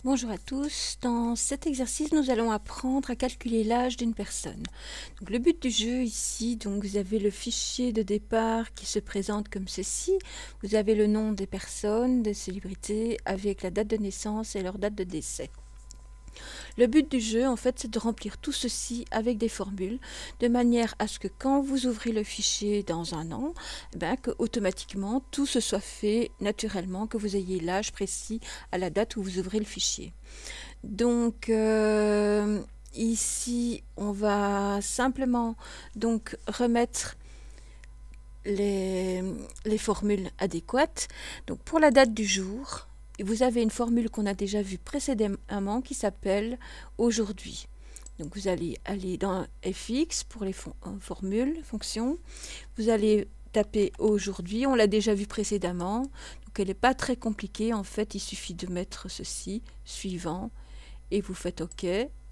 Bonjour à tous, dans cet exercice nous allons apprendre à calculer l'âge d'une personne. Donc, le but du jeu ici, donc, vous avez le fichier de départ qui se présente comme ceci. Vous avez le nom des personnes, des célébrités avec la date de naissance et leur date de décès. Le but du jeu, en fait, c'est de remplir tout ceci avec des formules, de manière à ce que quand vous ouvrez le fichier dans un an, que automatiquement tout se soit fait naturellement, que vous ayez l'âge précis à la date où vous ouvrez le fichier. Donc ici, on va simplement donc remettre les formules adéquates. Donc pour la date du jour, vous avez une formule qu'on a déjà vue précédemment qui s'appelle aujourd'hui. Donc vous allez aller dans FX pour les formules, fonctions. Vous allez taper aujourd'hui, on l'a déjà vu précédemment. Donc elle n'est pas très compliquée, en fait il suffit de mettre ceci, suivant, et vous faites OK.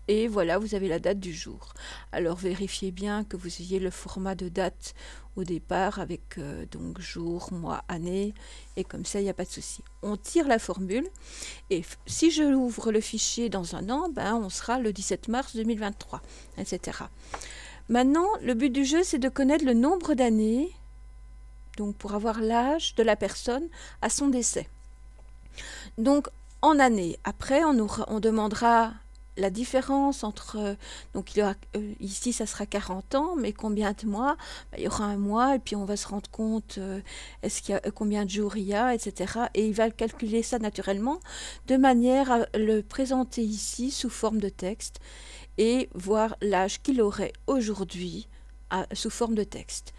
Et voilà, vous avez la date du jour. Alors vérifiez bien que vous ayez le format de date au départ avec donc jour, mois, année, et comme ça il n'y a pas de souci. On tire la formule et si je ouvre le fichier dans un an, on sera le 17 mars 2023, etc. Maintenant, le but du jeu, c'est de connaître le nombre d'années, donc pour avoir l'âge de la personne à son décès. Donc en année, après on demandera la différence entre, donc il y aura, ici ça sera 40 ans, mais combien de mois? Il y aura un mois, et puis on va se rendre compte est-ce qu'il y a, combien de jours il y a, etc. Et il va calculer ça naturellement, de manière à le présenter ici sous forme de texte, et voir l'âge qu'il aurait aujourd'hui sous forme de texte.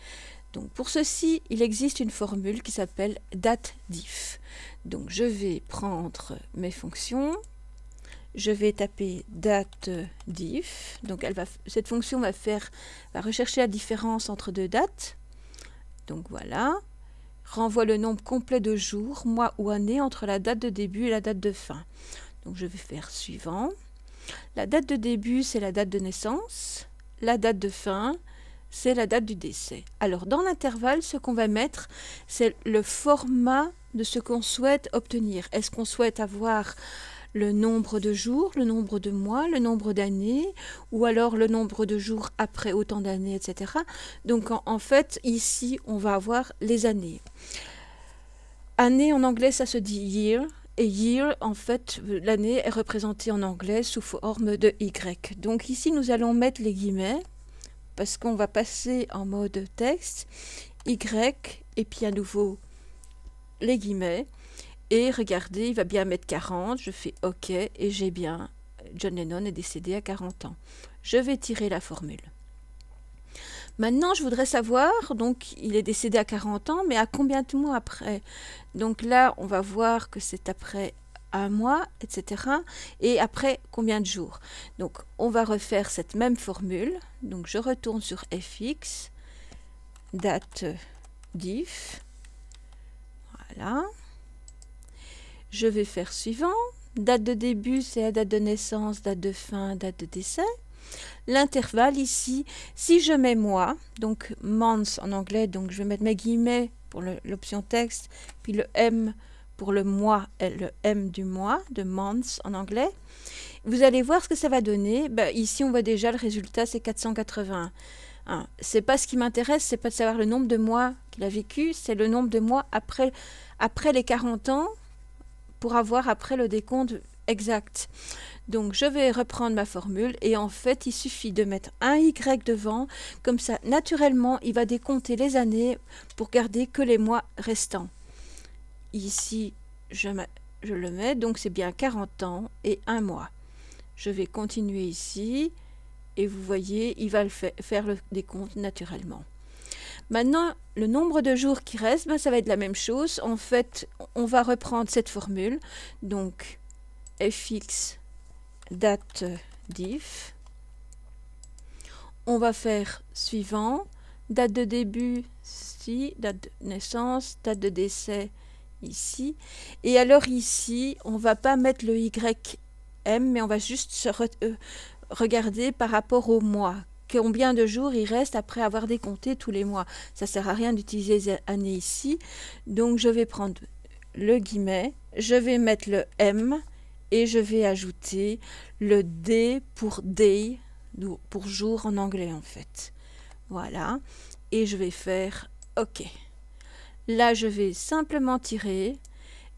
Donc pour ceci, il existe une formule qui s'appelle dateDIF. Donc je vais prendre mes fonctions. Je vais taper dateDIF. Donc cette fonction va rechercher la différence entre deux dates. Donc voilà. Renvoie le nombre complet de jours, mois ou années entre la date de début et la date de fin. Donc je vais faire suivant. La date de début, c'est la date de naissance. La date de fin, c'est la date du décès. Alors dans l'intervalle, ce qu'on va mettre, c'est le format de ce qu'on souhaite obtenir. Est-ce qu'on souhaite avoir le nombre de jours, le nombre de mois, le nombre d'années, ou alors le nombre de jours après autant d'années, etc. Donc en fait, ici, on va avoir les années. Année en anglais, ça se dit year. Et year, en fait, l'année est représentée en anglais sous forme de Y. Donc ici, nous allons mettre les guillemets, parce qu'on va passer en mode texte, Y, et puis à nouveau les guillemets. Et regardez, il va bien mettre 40, je fais OK, et j'ai bien, John Lennon est décédé à 40 ans. Je vais tirer la formule. Maintenant, je voudrais savoir, donc il est décédé à 40 ans, mais à combien de mois après? Donc là, on va voir que c'est après un mois, etc. Et après, combien de jours? Donc, on va refaire cette même formule. Donc, je retourne sur FX, dateDIF. Voilà. Je vais faire suivant. Date de début, c'est la date de naissance, date de fin, date de décès. L'intervalle ici, si je mets mois, donc months en anglais, donc je vais mettre mes guillemets pour l'option texte, puis le M pour le mois et le M du mois, de months en anglais. Vous allez voir ce que ça va donner. Ici, on voit déjà le résultat, c'est 481. C'est pas ce qui m'intéresse, c'est pas de savoir le nombre de mois qu'il a vécu, c'est le nombre de mois après les 40 ans, pour avoir après le décompte exact. Donc je vais reprendre ma formule et en fait il suffit de mettre un Y devant, comme ça naturellement il va décompter les années pour garder que les mois restants. Ici je le mets, donc c'est bien 40 ans et un mois. Je vais continuer ici et vous voyez il va faire le décompte naturellement. Maintenant, le nombre de jours qui reste, ça va être la même chose. En fait, on va reprendre cette formule. Donc, FX dateDIF. On va faire suivant. Date de début, ici. Date de naissance, date de décès, ici. Et alors ici, on ne va pas mettre le YM, mais on va juste regarder par rapport au mois. Combien de jours il reste après avoir décompté tous les mois. Ça ne sert à rien d'utiliser les années ici. Donc je vais prendre le guillemet, je vais mettre le M et je vais ajouter le D pour day, pour jour en anglais en fait. Voilà, et je vais faire OK. Là, je vais simplement tirer,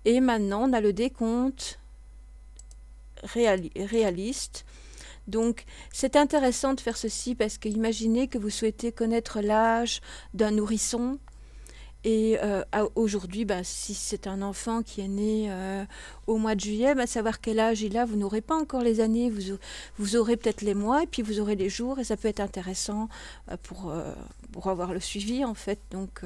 et maintenant, on a le décompte réaliste. Donc, c'est intéressant de faire ceci parce que imaginez que vous souhaitez connaître l'âge d'un nourrisson. Et aujourd'hui, si c'est un enfant qui est né au mois de juillet, savoir quel âge il a, vous n'aurez pas encore les années, vous aurez peut-être les mois et puis vous aurez les jours et ça peut être intéressant pour avoir le suivi en fait. Donc,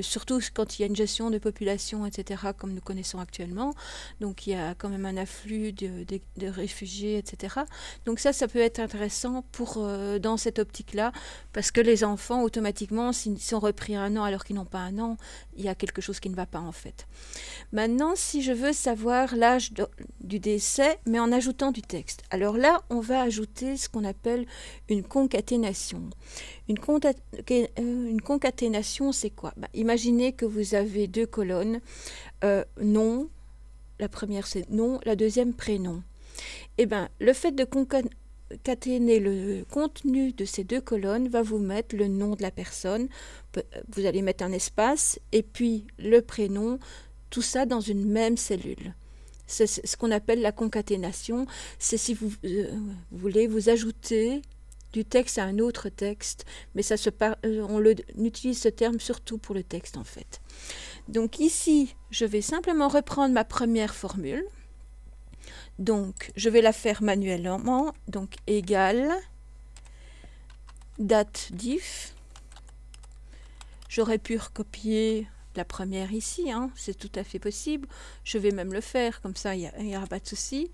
surtout quand il y a une gestion de population, etc., comme nous connaissons actuellement. Donc, il y a quand même un afflux de réfugiés, etc. Donc ça peut être intéressant dans cette optique-là parce que les enfants, automatiquement, s'ils sont repris un an alors qu'ils n'ont pas un an, il y a quelque chose qui ne va pas en fait. Maintenant, si je veux savoir l'âge du décès, mais en ajoutant du texte. Alors là, on va ajouter ce qu'on appelle une concaténation. Une concaténation, c'est quoi? Imaginez que vous avez deux colonnes, nom, la première c'est nom, la deuxième prénom. Et le fait de concaténer le contenu de ces deux colonnes va vous mettre le nom de la personne. Vous allez mettre un espace et puis le prénom, tout ça dans une même cellule. C'est ce qu'on appelle la concaténation. C'est si vous voulez vous ajouter du texte à un autre texte, mais on utilise ce terme surtout pour le texte en fait. Donc ici, je vais simplement reprendre ma première formule. Donc, je vais la faire manuellement. Donc, égale date diff. J'aurais pu recopier la première ici, hein, c'est tout à fait possible. Je vais même le faire, comme ça, il n'y aura pas de souci.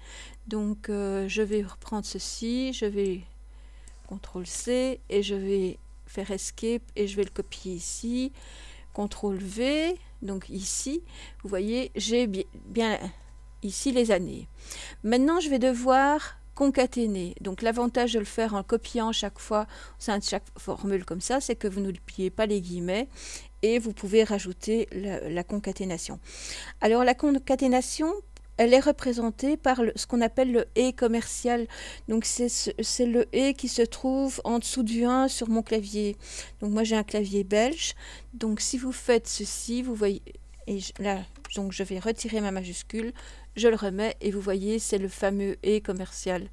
Donc, je vais reprendre ceci, je vais CTRL-C, et je vais faire Escape, et je vais le copier ici. CTRL-V, donc ici, vous voyez, j'ai bien ici les années. Maintenant, je vais devoir concaténer. Donc, l'avantage de le faire en copiant chaque fois au sein de chaque formule comme ça, c'est que vous n'oubliez pas les guillemets et vous pouvez rajouter la concaténation. Alors, la concaténation, elle est représentée par ce qu'on appelle le « et » commercial. Donc, c'est le « et » qui se trouve en dessous du 1 sur mon clavier. Donc, moi, j'ai un clavier belge. Donc, si vous faites ceci, vous voyez... Et là, donc je vais retirer ma majuscule, je le remets et vous voyez, c'est le fameux « et » commercial.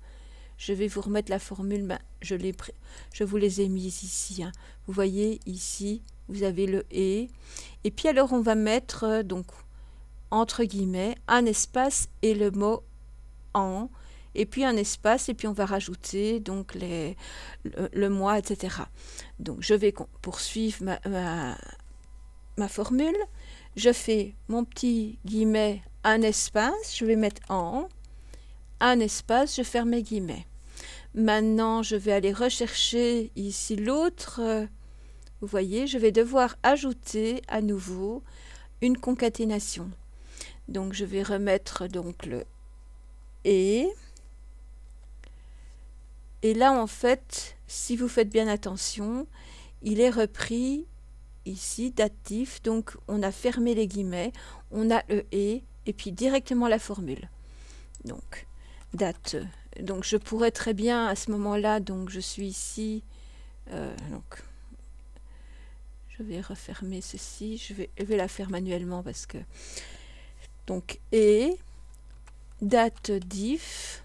Je vais vous remettre la formule, je vous les ai mises ici. Hein. Vous voyez, ici, vous avez le « et ». Et puis alors, on va mettre, donc, entre guillemets, un espace et le mot « en ». Et puis un espace, et puis on va rajouter donc le mois, etc. Donc, je vais poursuivre ma formule. Je fais mon petit guillemet, un espace, je vais mettre en, un espace, je ferme mes guillemets. Maintenant, je vais aller rechercher ici l'autre, vous voyez, je vais devoir ajouter à nouveau une concaténation. Donc, je vais remettre donc le « et ». Et là, en fait, si vous faites bien attention, il est repris ici, datif, donc on a fermé les guillemets, on a le « et » puis directement la formule. Donc, date. Donc, je pourrais très bien, à ce moment-là, donc je suis ici, donc, je vais refermer ceci, je vais la faire manuellement parce que, donc, « et », date diff,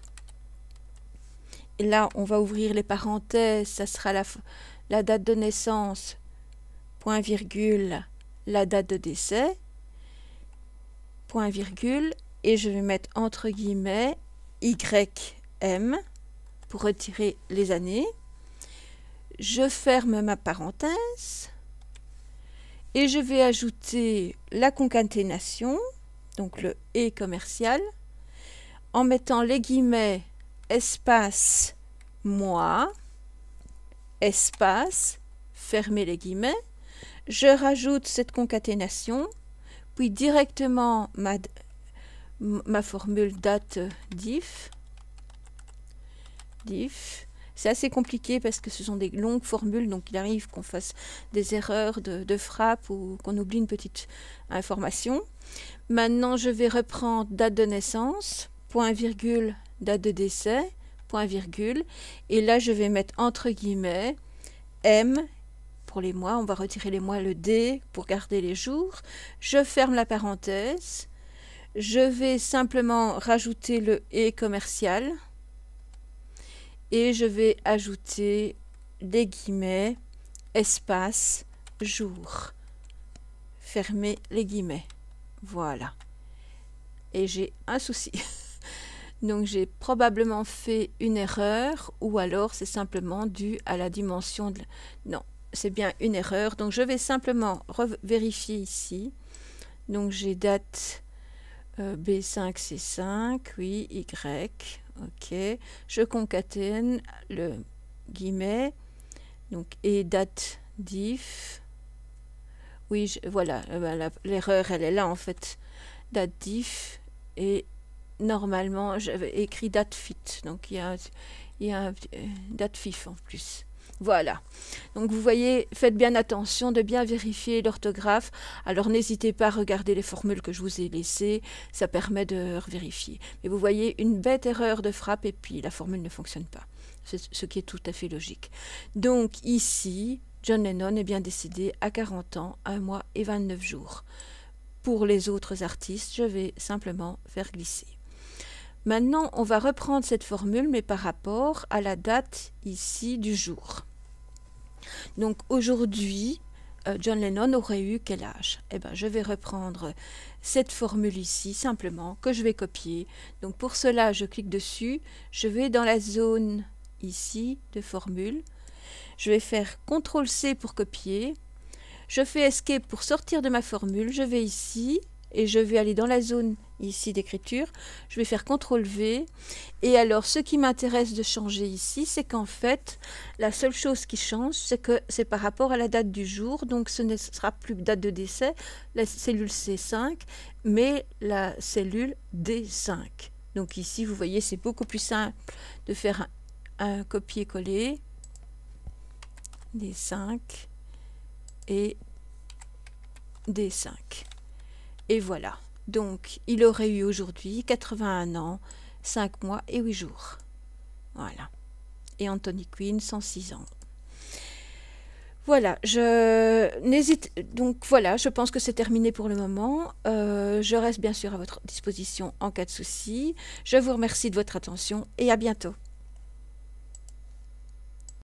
et là, on va ouvrir les parenthèses, ça sera la date de naissance, point virgule, la date de décès, point virgule, et je vais mettre entre guillemets YM pour retirer les années. Je ferme ma parenthèse et je vais ajouter la concaténation, donc le « et » commercial, en mettant les guillemets espace mois, espace, fermer les guillemets. Je rajoute cette concaténation, puis directement ma formule date diff. C'est assez compliqué parce que ce sont des longues formules, donc il arrive qu'on fasse des erreurs de frappe ou qu'on oublie une petite information. Maintenant, je vais reprendre date de naissance, point virgule, date de décès, point virgule, et là je vais mettre entre guillemets M pour les mois, on va retirer les mois, le D pour garder les jours. Je ferme la parenthèse. Je vais simplement rajouter le et commercial et je vais ajouter des guillemets, espace, jour. Fermer les guillemets. Voilà. Et j'ai un souci. Donc j'ai probablement fait une erreur ou alors c'est simplement dû à la dimension de... Non, c'est bien une erreur. Donc je vais simplement vérifier ici. Donc j'ai date B5, C5, oui, Y, ok. Je concatène le guillemet, donc et date diff. Oui, voilà, l'erreur elle est là en fait. Date diff et normalement j'avais écrit date fit, donc il y a date fif en plus. Voilà, donc vous voyez, faites bien attention de bien vérifier l'orthographe. Alors n'hésitez pas à regarder les formules que je vous ai laissées, ça permet de vérifier. Mais vous voyez, une bête erreur de frappe et puis la formule ne fonctionne pas, ce qui est tout à fait logique. Donc ici, John Lennon est bien décédé à 40 ans, 1 mois et 29 jours. Pour les autres artistes, je vais simplement faire glisser. Maintenant, on va reprendre cette formule, mais par rapport à la date ici du jour. Donc aujourd'hui, John Lennon aurait eu quel âge? Eh bien, je vais reprendre cette formule ici, simplement, que je vais copier. Donc pour cela, je clique dessus, je vais dans la zone ici de formule. Je vais faire CTRL-C pour copier. Je fais Escape pour sortir de ma formule. Je vais ici et je vais aller dans la zone ici d'écriture. Je vais faire CTRL-V. Et alors, ce qui m'intéresse de changer ici, c'est qu'en fait, la seule chose qui change, c'est que c'est par rapport à la date du jour. Donc, ce ne sera plus date de décès, la cellule C5, mais la cellule D5. Donc ici, vous voyez, c'est beaucoup plus simple de faire un copier-coller. D5 et D5. Et voilà. Donc, il aurait eu aujourd'hui 81 ans, 5 mois et 8 jours. Voilà. Et Anthony Quinn, 106 ans. Voilà, donc voilà, je pense que c'est terminé pour le moment. Je reste bien sûr à votre disposition en cas de souci. Je vous remercie de votre attention et à bientôt.